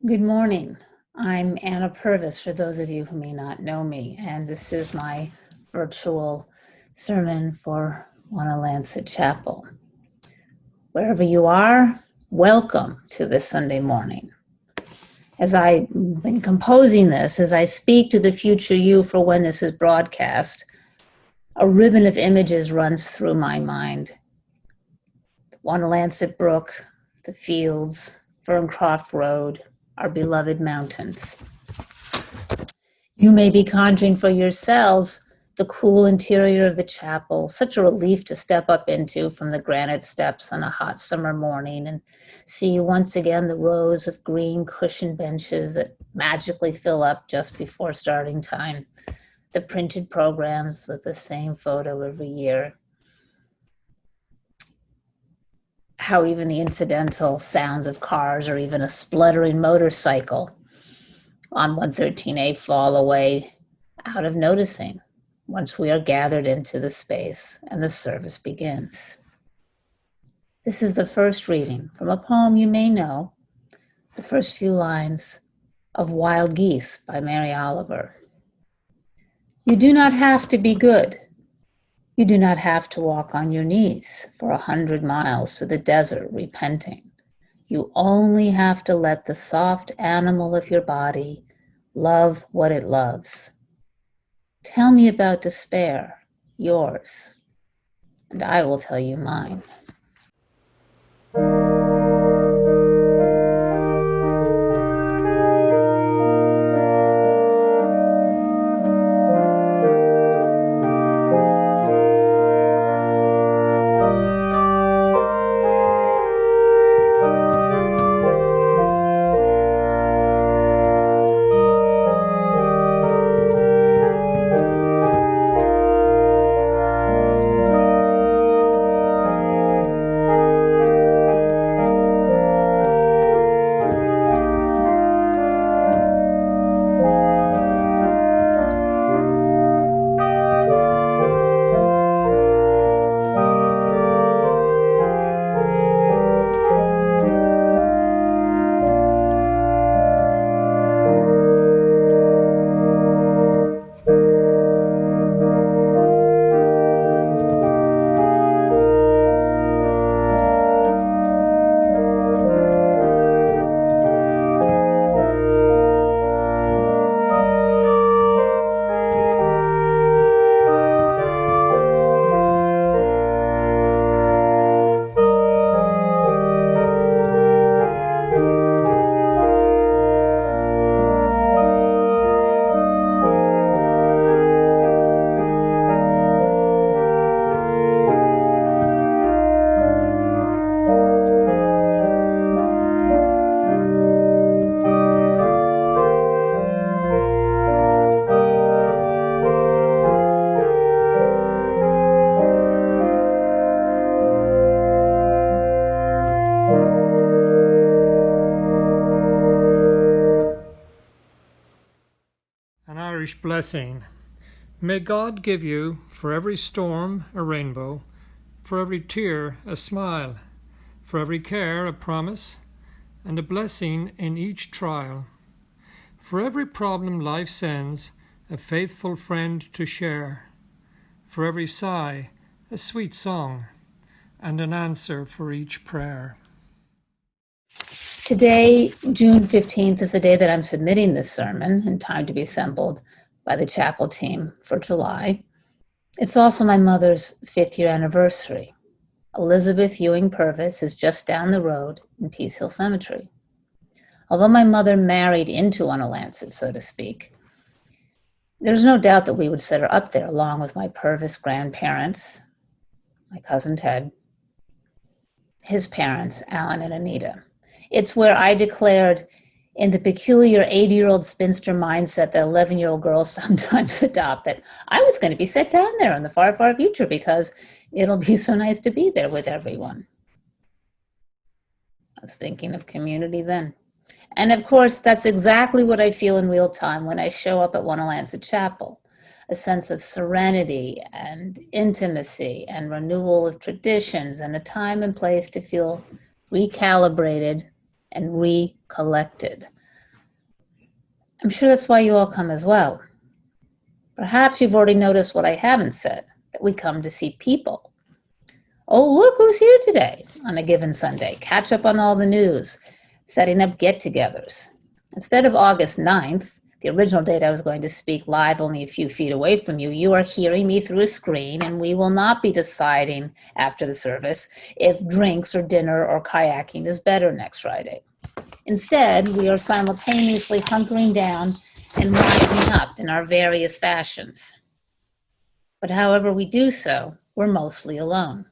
Good morning. I'm Anna Purvis, for those of you who may not know me, and this is my virtual sermon for Wonalancet Chapel. Wherever you are, welcome to this Sunday morning. As I've been composing this, as I speak to the future you for when this is broadcast, a ribbon of images runs through my mind. The Wonalancet Brook, the fields, Ferncroft Road, our beloved mountains. You may be conjuring for yourselves the cool interior of the chapel, such a relief to step up into from the granite steps on a hot summer morning and see once again the rows of green cushioned benches that magically fill up just before starting time, the printed programs with the same photo every year, how even the incidental sounds of cars or even a spluttering motorcycle on 113A fall away out of noticing once we are gathered into the space and the service begins. This is the first reading from a poem you may know, the first few lines of Wild Geese by Mary Oliver. You do not have to be good. You do not have to walk on your knees for 100 miles through the desert repenting. You only have to let the soft animal of your body love what it loves. Tell me about despair, yours, and I will tell you mine. An Irish blessing. May God give you for every storm a rainbow, for every tear a smile, for every care a promise, and a blessing in each trial. For every problem life sends, a faithful friend to share. For every sigh, a sweet song, and an answer for each prayer. Today, June 15th, is the day that I'm submitting this sermon in time to be assembled by the chapel team for July. It's also my mother's 5th year anniversary. Elizabeth Ewing Purvis is just down the road in Peace Hill Cemetery. Although my mother married into Wonalancet, so to speak, there's no doubt that we would set her up there along with my Purvis grandparents, my cousin Ted, his parents, Alan and Anita. It's where I declared, in the peculiar 80-year-old spinster mindset that 11-year-old girls sometimes adopt, that I was going to be set down there in the far, far future because it'll be so nice to be there with everyone. I was thinking of community then. And of course, that's exactly what I feel in real time when I show up at Wonalancet Chapel. A sense of serenity and intimacy and renewal of traditions and a time and place to feel recalibrated and recollected. I'm sure that's why you all come as well. Perhaps you've already noticed what I haven't said, that we come to see people. Oh, look who's here today on a given Sunday. Catch up on all the news, setting up get-togethers. Instead of August 9th, the original date I was going to speak live only a few feet away from you, you are hearing me through a screen, and we will not be deciding after the service if drinks or dinner or kayaking is better next Friday. Instead, we are simultaneously hunkering down and winding up in our various fashions. But however we do so, we're mostly alone.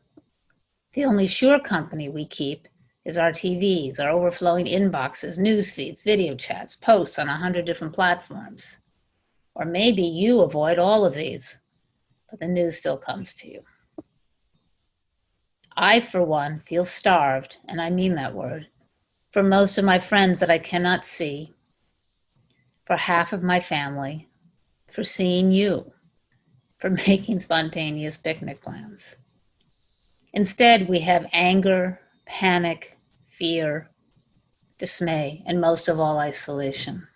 The only sure company we keep is our TVs, our overflowing inboxes, news feeds, video chats, posts on 100 different platforms. Or maybe you avoid all of these, but the news still comes to you. I, for one, feel starved, and I mean that word, for most of my friends that I cannot see, for half of my family, for seeing you, for making spontaneous picnic plans. Instead, we have anger, panic, fear, dismay, and most of all, isolation.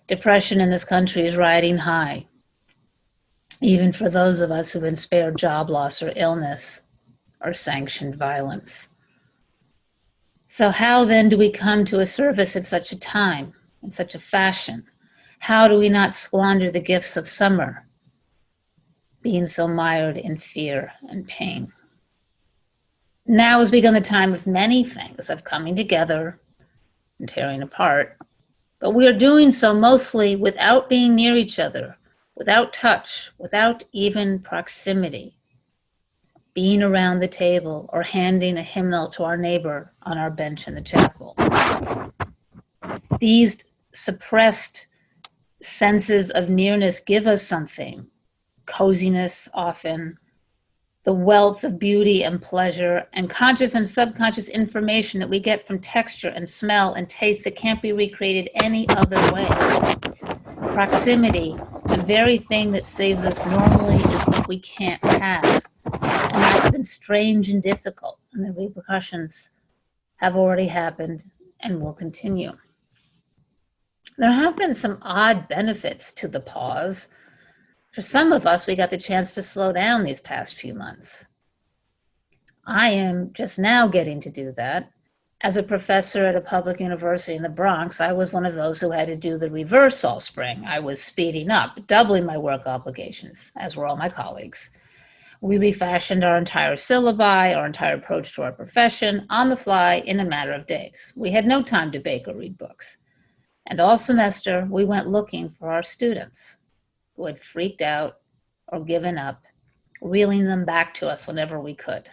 Depression in this country is riding high, even for those of us who've been spared job loss or illness or sanctioned violence. So how then do we come to a service at such a time, in such a fashion? How do we not squander the gifts of summer, being so mired in fear and pain? Now has begun the time of many things, of coming together and tearing apart, but we are doing so mostly without being near each other, without touch, without even proximity, being around the table or handing a hymnal to our neighbor on our bench in the chapel. These suppressed senses of nearness give us something, coziness often, the wealth of beauty and pleasure, and conscious and subconscious information that we get from texture and smell and taste that can't be recreated any other way. Proximity, the very thing that saves us normally, is what we can't have. And that's been strange and difficult, and the repercussions have already happened and will continue. There have been some odd benefits to the pause. For some of us, we got the chance to slow down these past few months. I am just now getting to do that. As a professor at a public university in the Bronx, I was one of those who had to do the reverse all spring. I was speeding up, doubling my work obligations, as were all my colleagues. We refashioned our entire syllabi, our entire approach to our profession, on the fly in a matter of days. We had no time to bake or read books. And all semester, we went looking for our students who had freaked out or given up, reeling them back to us whenever we could.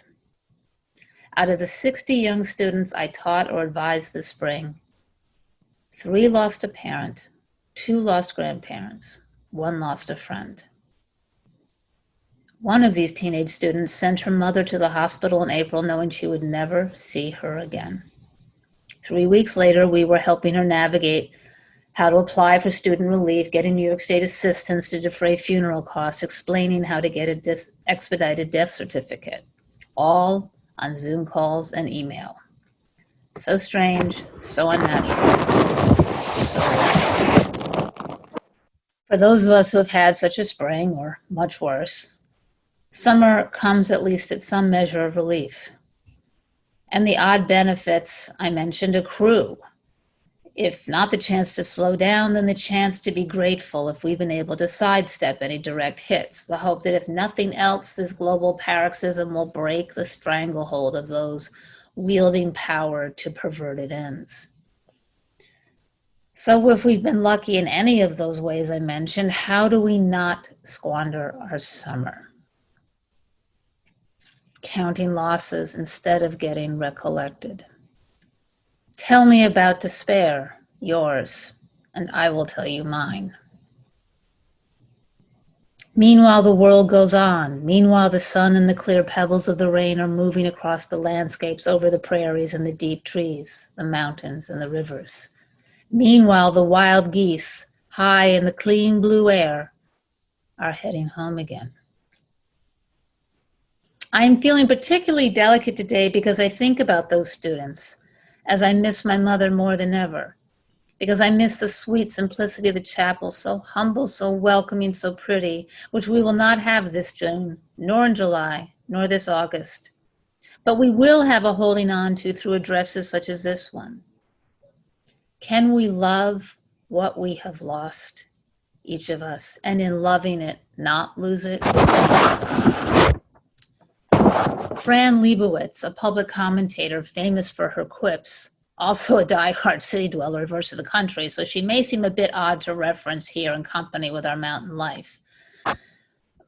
Out of the 60 young students I taught or advised this spring, 3 lost a parent, 2 lost grandparents, 1 lost a friend. One of these teenage students sent her mother to the hospital in April knowing she would never see her again. 3 weeks later, we were helping her navigate how to apply for student relief, getting New York State assistance to defray funeral costs, explaining how to get an expedited death certificate, all on Zoom calls and email. So strange, so unnatural. For those of us who have had such a spring, or much worse, summer comes at least at some measure of relief. And the odd benefits I mentioned accrue. If not the chance to slow down, then the chance to be grateful if we've been able to sidestep any direct hits. The hope that if nothing else, this global paroxysm will break the stranglehold of those wielding power to perverted ends. So if we've been lucky in any of those ways I mentioned, how do we not squander our summer? Counting losses instead of getting recollected. Tell me about despair, yours, and I will tell you mine. Meanwhile, the world goes on. Meanwhile, the sun and the clear pebbles of the rain are moving across the landscapes, over the prairies and the deep trees, the mountains and the rivers. Meanwhile, the wild geese, high in the clean blue air, are heading home again. I am feeling particularly delicate today because I think about those students, as I miss my mother more than ever. because I miss the sweet simplicity of the chapel, so humble, so welcoming, so pretty, which we will not have this June, nor in July, nor this August. But we will have a holding on to through addresses such as this one. Can we love what we have lost, each of us, and in loving it, not lose it? Fran Lebowitz, a public commentator famous for her quips, also a die-hard city dweller, reverse of the country, so she may seem a bit odd to reference here in company with our mountain life.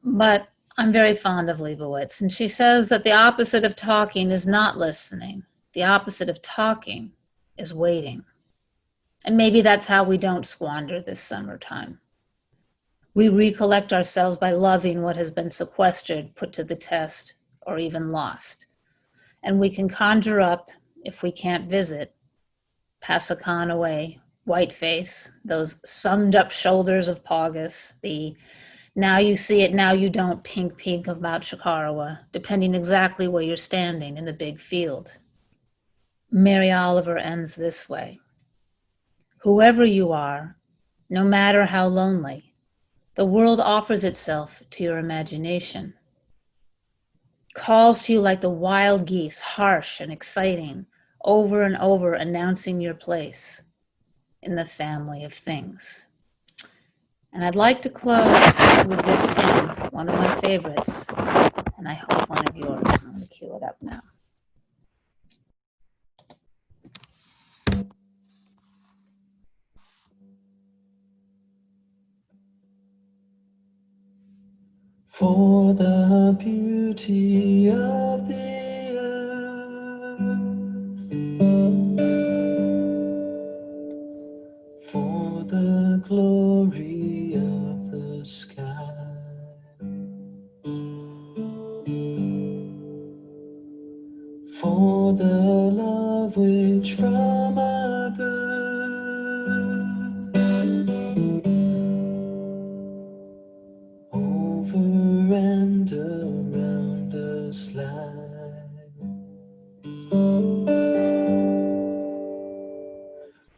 But I'm very fond of Lebowitz, and she says that the opposite of talking is not listening. The opposite of talking is waiting. And maybe that's how we don't squander this summertime. We recollect ourselves by loving what has been sequestered, put to the test, or even lost. And we can conjure up, if we can't visit, Passaconaway, away, Whiteface, those summed up shoulders of Paugus, the now you see it, now you don't pink of Mount Shikarawa, depending exactly where you're standing in the big field. Mary Oliver ends this way. Whoever you are, no matter how lonely, the world offers itself to your imagination. Calls to you like the wild geese, harsh and exciting, over and over announcing your place in the family of things. And I'd like to close with this hymn, one of my favorites, and I hope one of yours. I'm going to cue it up now. For the beauty of the earth, for the glory of the sky, for the love which from our birth over and around us lies.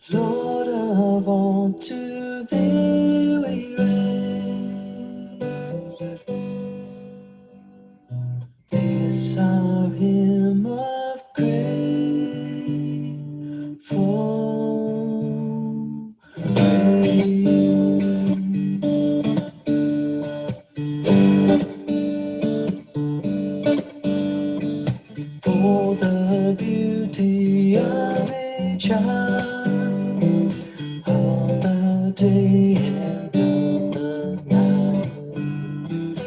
Lord of all, to thee we raise this our hymn of grateful praise. For the beauty of a child, of the day and of the night,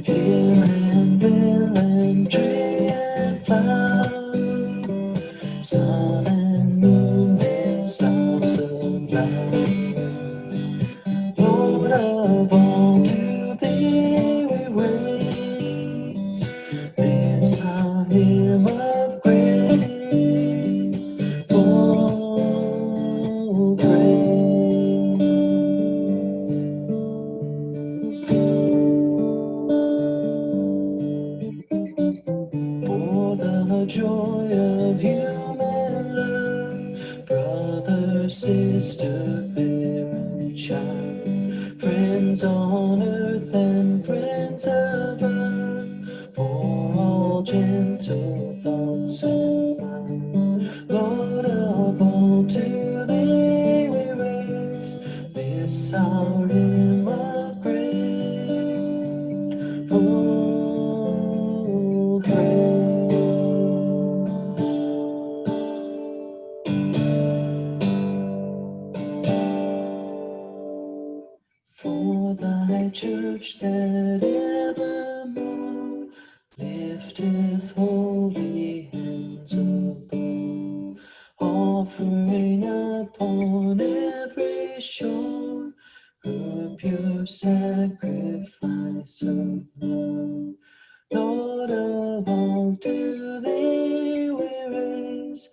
hill and vale and tree and flower, sun and moon and stars sublime. Lord of all, to thee we raise this our hymn of grateful praise. For the joy of human love, brother, sister, parent, child, friends on earth and friends above, for all gentle thoughts and love, Lord of all, to thee we raise this our hymn of grateful praise. For thy church that evermore lifteth holy hands above, offering upon every shore her pure sacrifice of love. Lord of all, to thee we raise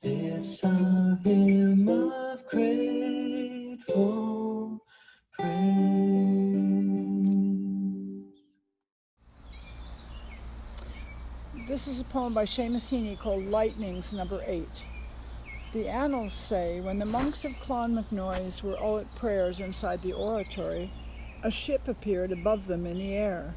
this our hymn of grateful praise. This is a poem by Seamus Heaney called Lightnings, number 8. The annals say when the monks of Clonmacnoise were all at prayers inside the oratory, a ship appeared above them in the air.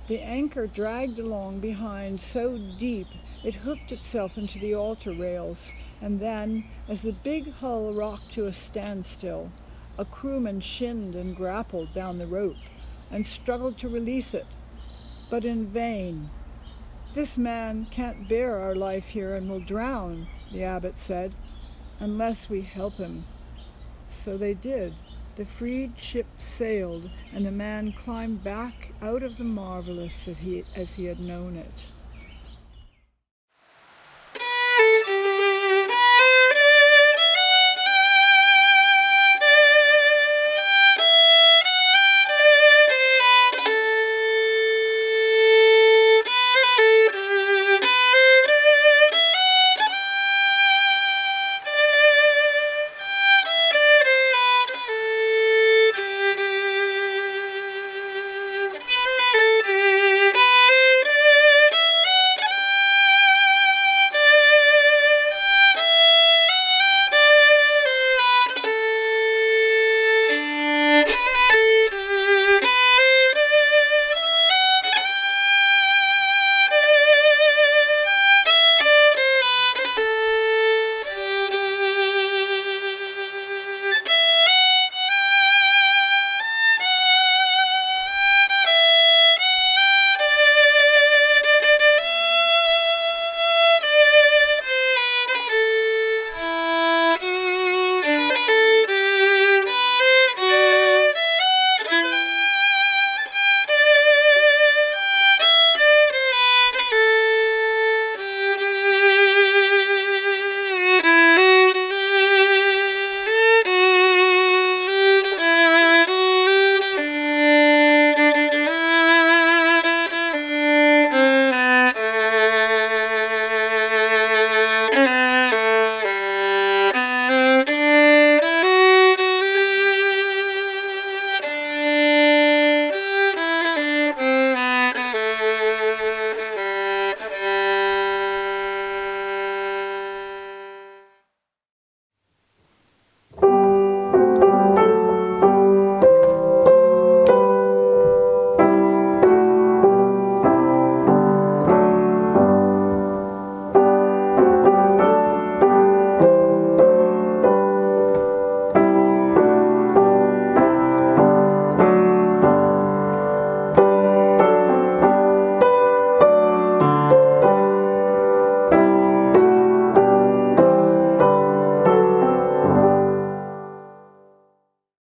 The anchor dragged along behind so deep it hooked itself into the altar rails, and then, as the big hull rocked to a standstill, a crewman shinned and grappled down the rope and struggled to release it, but in vain. "This man can't bear our life here and will drown," the abbot said, "unless we help him." So they did. The freed ship sailed, and the man climbed back out of the marvelous as he had known it.